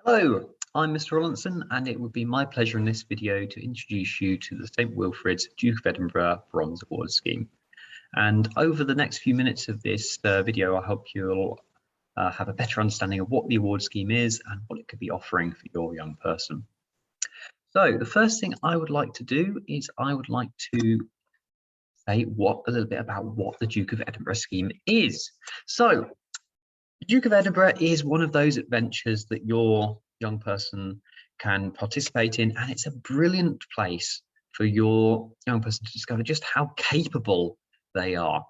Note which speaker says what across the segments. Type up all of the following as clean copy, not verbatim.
Speaker 1: Hello, I'm Mr. Rollinson, and it would be my pleasure in this video to introduce you to the St Wilfrid's Duke of Edinburgh Bronze Award Scheme. And over the next few minutes of this video, I hope you'll have a better understanding of what the award scheme is and what it could be offering for your young person. So the first thing I would like to do is I would like to say a little bit about what the Duke of Edinburgh scheme is. So the Duke of Edinburgh is one of those adventures that your young person can participate in, and it's a brilliant place for your young person to discover just how capable they are.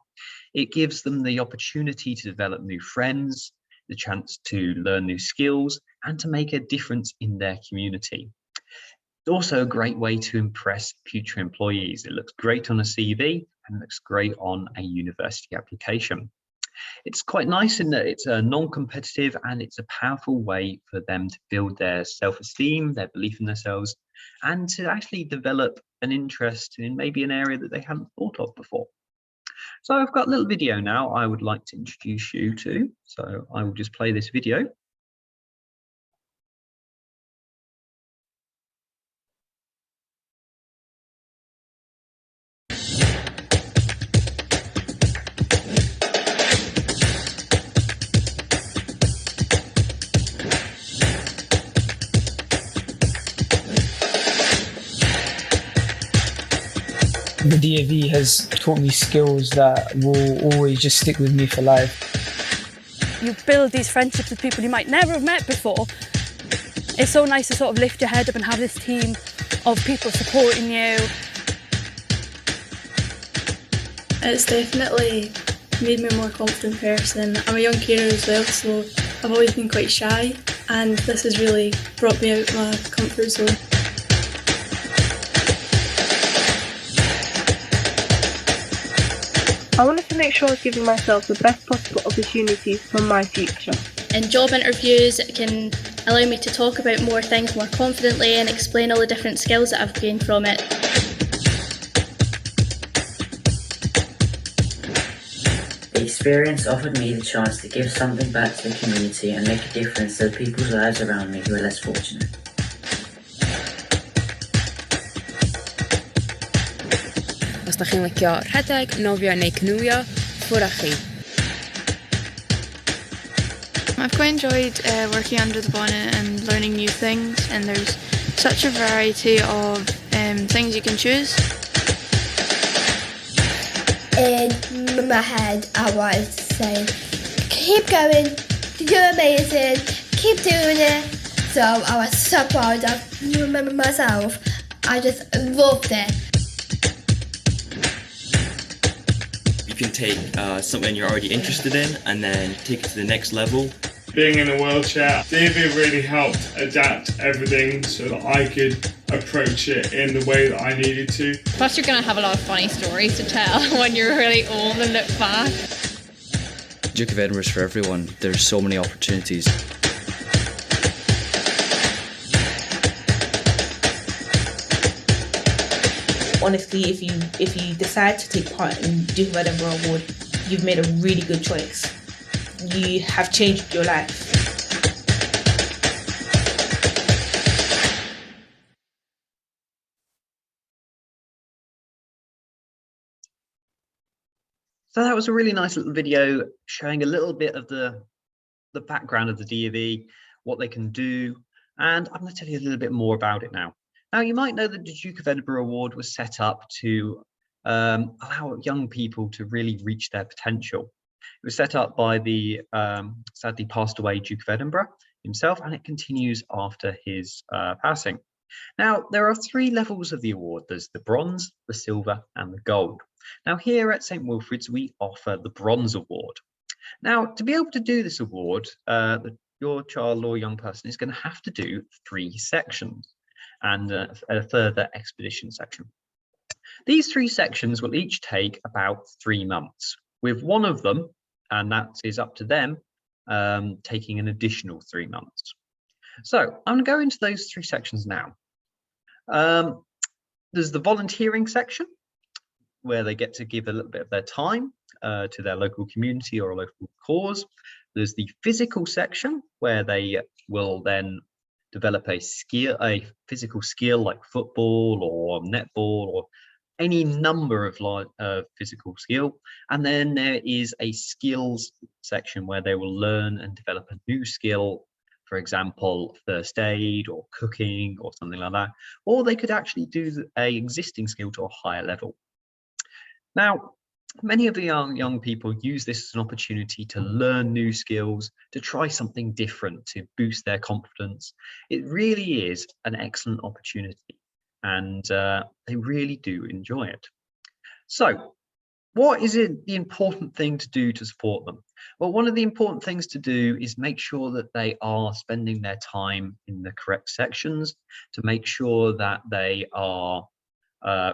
Speaker 1: It gives them the opportunity to develop new friends, the chance to learn new skills, and to make a difference in their community. It's also a great way to impress future employees. It looks great on a CV and looks great on a university application. It's quite nice in that it's non-competitive, and it's a powerful way for them to build their self-esteem, their belief in themselves, and to actually develop an interest in maybe an area that they hadn't thought of before. So I've got a little video now I would like to introduce you to. So I will just play this video.
Speaker 2: The DofE has taught me skills that will always just stick with me for life.
Speaker 3: You build these friendships with people you might never have met before. It's so nice to sort of lift your head up and have this team of people supporting you.
Speaker 4: It's definitely made me a more confident person. I'm a young carer as well, so I've always been quite shy, and this has really brought me out of my comfort zone.
Speaker 5: I wanted to make sure I was giving myself the best possible opportunities for my future.
Speaker 6: In job interviews, it can allow me to talk about more things more confidently and explain all the different skills that I've gained from it.
Speaker 7: The experience offered me the chance to give something back to the community and make a difference to the people's lives around me who are less fortunate.
Speaker 8: Was na chin licio rhedeg, nofio neu canwio, ffwrach chi.
Speaker 4: I've quite enjoyed working under the bonnet and learning new things, and there's such a variety of things you can choose.
Speaker 9: In my head, I was saying, keep going, you're amazing, keep doing it. So I was so proud of myself. I just loved it.
Speaker 10: You can take something you're already interested in and then take it to the next level.
Speaker 11: Being in a wheelchair, DofE really helped adapt everything so that I could approach it in the way that I needed to.
Speaker 12: Plus you're going to have a lot of funny stories to tell when you're really old and look back.
Speaker 13: Duke of Edinburgh is for everyone. There's so many opportunities.
Speaker 14: Honestly, if you decide to take part in Duke of Edinburgh Award, you've made a really good choice. You have changed your life.
Speaker 1: So that was a really nice little video showing a little bit of the background of the DofE, what they can do, and I'm going to tell you a little bit more about it now. Now, you might know that the Duke of Edinburgh Award was set up to allow young people to really reach their potential. It was set up by the sadly passed away Duke of Edinburgh himself, and it continues after his passing. Now, there are 3 levels of the award. There's the bronze, the silver, and the gold. Now, here at St Wilfrid's, we offer the bronze award. Now, to be able to do this award, your child or young person is going to have to do 3 sections and a further expedition section. These 3 sections will each take about 3 months, with one of them, and that is up to them, taking an additional 3 months. So I'm going to go into those 3 sections now. There's the volunteering section, where they get to give a little bit of their time to their local community or a local cause. There's the physical section, where they will then develop a physical skill like football or netball or any number of physical skill. And then there is a skills section where they will learn and develop a new skill, for example, first aid or cooking or something like that. Or they could actually do an existing skill to a higher level. Now, many of the young people use this as an opportunity to learn new skills, to try something different, to boost their confidence. It really is an excellent opportunity, and they really do enjoy it. So, what is the important thing to do to support them? Well, one of the important things to do is make sure that they are spending their time in the correct sections, to make sure that they are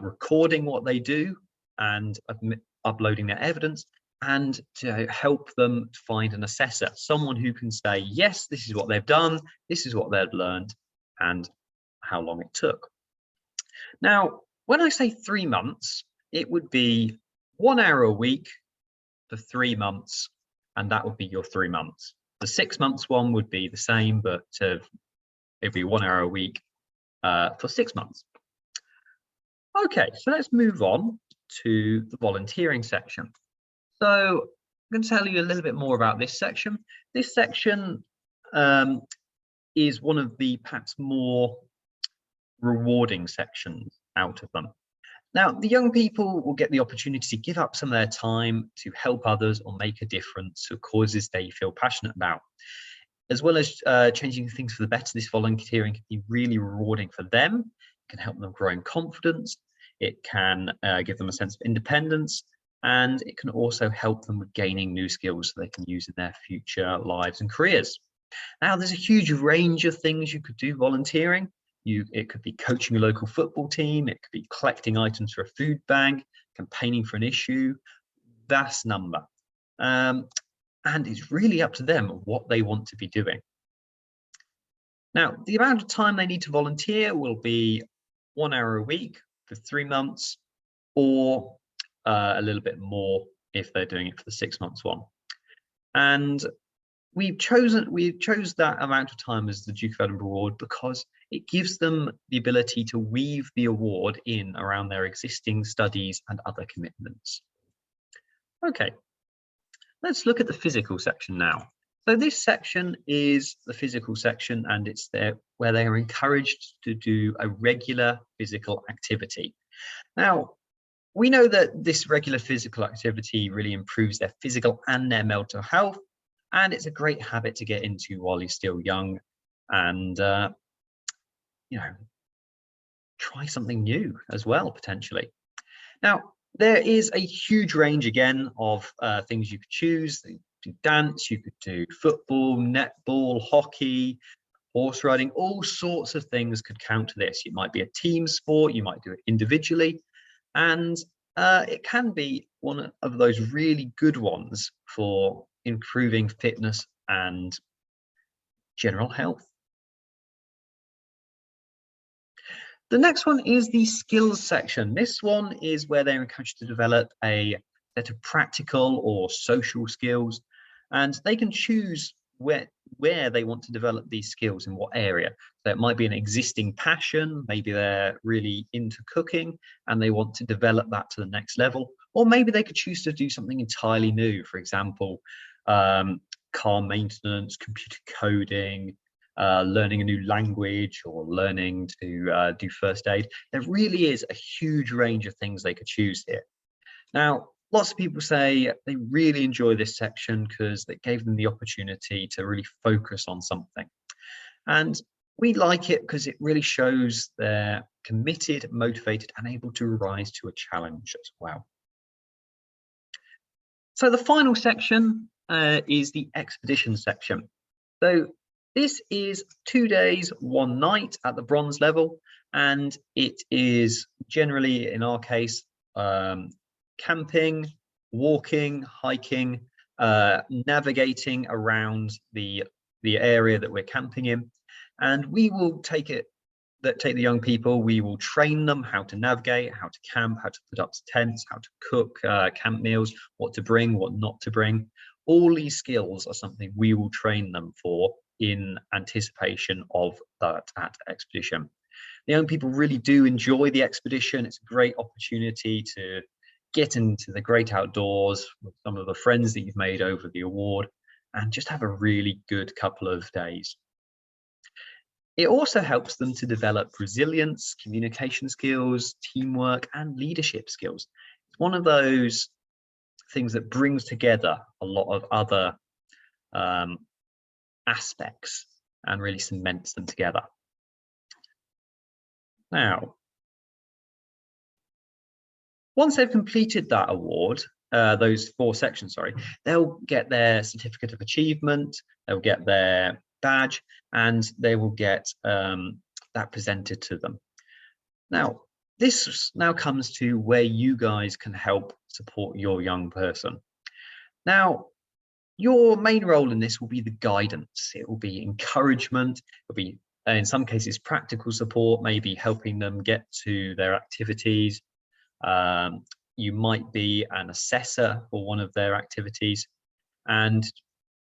Speaker 1: recording what they do and uploading their evidence, and to help them find an assessor, someone who can say, yes, this is what they've done, this is what they've learned, and how long it took. Now, when I say 3 months, it would be 1 hour a week for 3 months, and that would be your 3 months. The 6 months one would be the same, but it'd be 1 hour a week for 6 months. Okay, so let's move on to the volunteering section. So I'm going to tell you a little bit more about this section. This section is one of the perhaps more rewarding sections out of them. Now, the young people will get the opportunity to give up some of their time to help others or make a difference to causes they feel passionate about. As well as changing things for the better, this volunteering can be really rewarding for them. It can help them grow in confidence. It can give them a sense of independence, and it can also help them with gaining new skills so they can use in their future lives and careers. Now, there's a huge range of things you could do volunteering. It could be coaching a local football team, it could be collecting items for a food bank, campaigning for an issue, vast number. And it's really up to them what they want to be doing. Now, the amount of time they need to volunteer will be 1 hour a week for 3 months, or a little bit more if they're doing it for the 6 months one. And we chose that amount of time as the Duke of Edinburgh Award because it gives them the ability to weave the award in around their existing studies and other commitments. Okay, let's look at the physical section now. So this section is the physical section, and it's there where they are encouraged to do a regular physical activity. Now, we know that this regular physical activity really improves their physical and their mental health, and it's a great habit to get into while you're still young, and try something new as well, potentially. Now, there is a huge range again of things you could choose. You could do dance, you could do football, netball, hockey, horse riding, all sorts of things could count to this. It might be a team sport, you might do it individually, and it can be one of those really good ones for improving fitness and general health. The next one is the skills section. This one is where they're encouraged to develop a set of practical or social skills, and they can choose where they want to develop these skills, in what area. So it might be an existing passion, maybe they're really into cooking and they want to develop that to the next level, or maybe they could choose to do something entirely new, for example, car maintenance, computer coding, learning a new language, or learning to do first aid. There really is a huge range of things they could choose here. Now, lots of people say they really enjoy this section because it gave them the opportunity to really focus on something. And we like it because it really shows they're committed, motivated, and able to rise to a challenge as well. So the final section is the expedition section. So this is 2 days, 1 night at the bronze level, and it is generally, in our case, camping, walking, hiking, navigating around the area that we're camping in. And we will take the young people, we will train them how to navigate, how to camp, how to put up tents, how to cook camp meals, what to bring, what not to bring. All these skills are something we will train them for in anticipation of that expedition. The young people really do enjoy the expedition. It's a great opportunity to get into the great outdoors with some of the friends that you've made over the award and just have a really good couple of days. It also helps them to develop resilience, communication skills, teamwork, and leadership skills. It's one of those things that brings together a lot of other aspects and really cements them together. Now, once they've completed that award, those 4 sections, sorry, they'll get their certificate of achievement, they'll get their badge, and they will get that presented to them. Now, this now comes to where you guys can help support your young person. Now, your main role in this will be the guidance. It will be encouragement. It will be, in some cases, practical support, maybe helping them get to their activities. You might be an assessor for one of their activities. And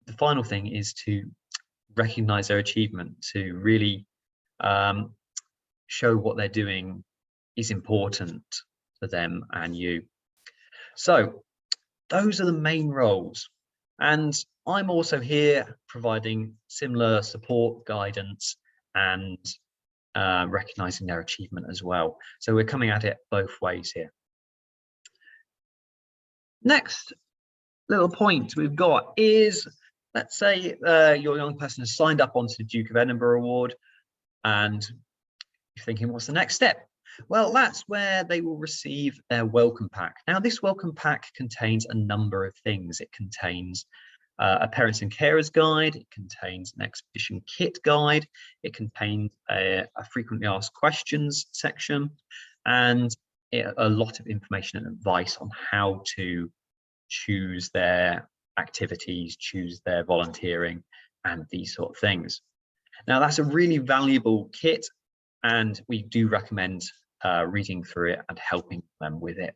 Speaker 1: the final thing is to recognize their achievement, to really show what they're doing is important for them and you. So those are the main roles. And I'm also here providing similar support, guidance, and recognizing their achievement as well. So we're coming at it both ways here. Next little point we've got is, let's say your young person has signed up onto the Duke of Edinburgh Award and you're thinking, what's the next step? Well, that's where they will receive their welcome pack. Now, this welcome pack contains a number of things. It contains a parents and carers guide, it contains an expedition kit guide, it contains a frequently asked questions section, and a lot of information and advice on how to choose their activities, choose their volunteering, and these sort of things. Now, that's a really valuable kit, and we do recommend reading through it and helping them with it.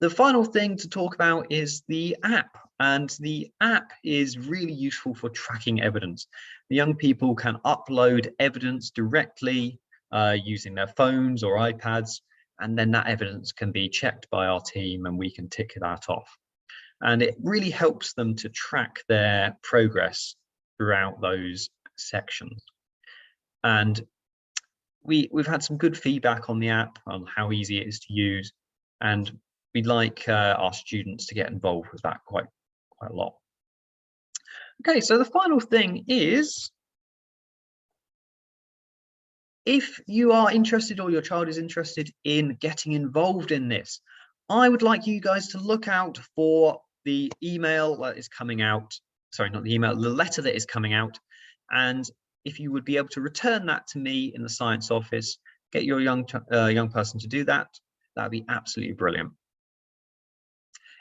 Speaker 1: The final thing to talk about is the app, and the app is really useful for tracking evidence. The young people can upload evidence directly using their phones or iPads, and then that evidence can be checked by our team and we can tick that off. And it really helps them to track their progress throughout those sections. And we've had some good feedback on the app, on how easy it is to use, and we'd like our students to get involved with that quite a lot. Okay, so the final thing is, if you are interested or your child is interested in getting involved in this, I would like you guys to look out for the email that is coming out, sorry, not the email, the letter that is coming out, and if you would be able to return that to me in the science office, get your young person to do that, that would be absolutely brilliant.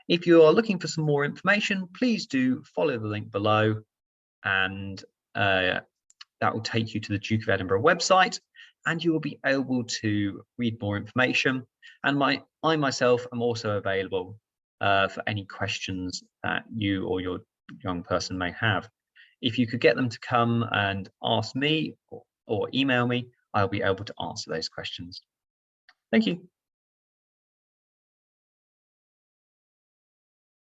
Speaker 1: If you are looking for some more information, please do follow the link below, and that will take you to the Duke of Edinburgh website, and you will be able to read more information. And I myself am also available for any questions that you or your young person may have. If you could get them to come and ask me or email me, I'll be able to answer those questions. Thank you.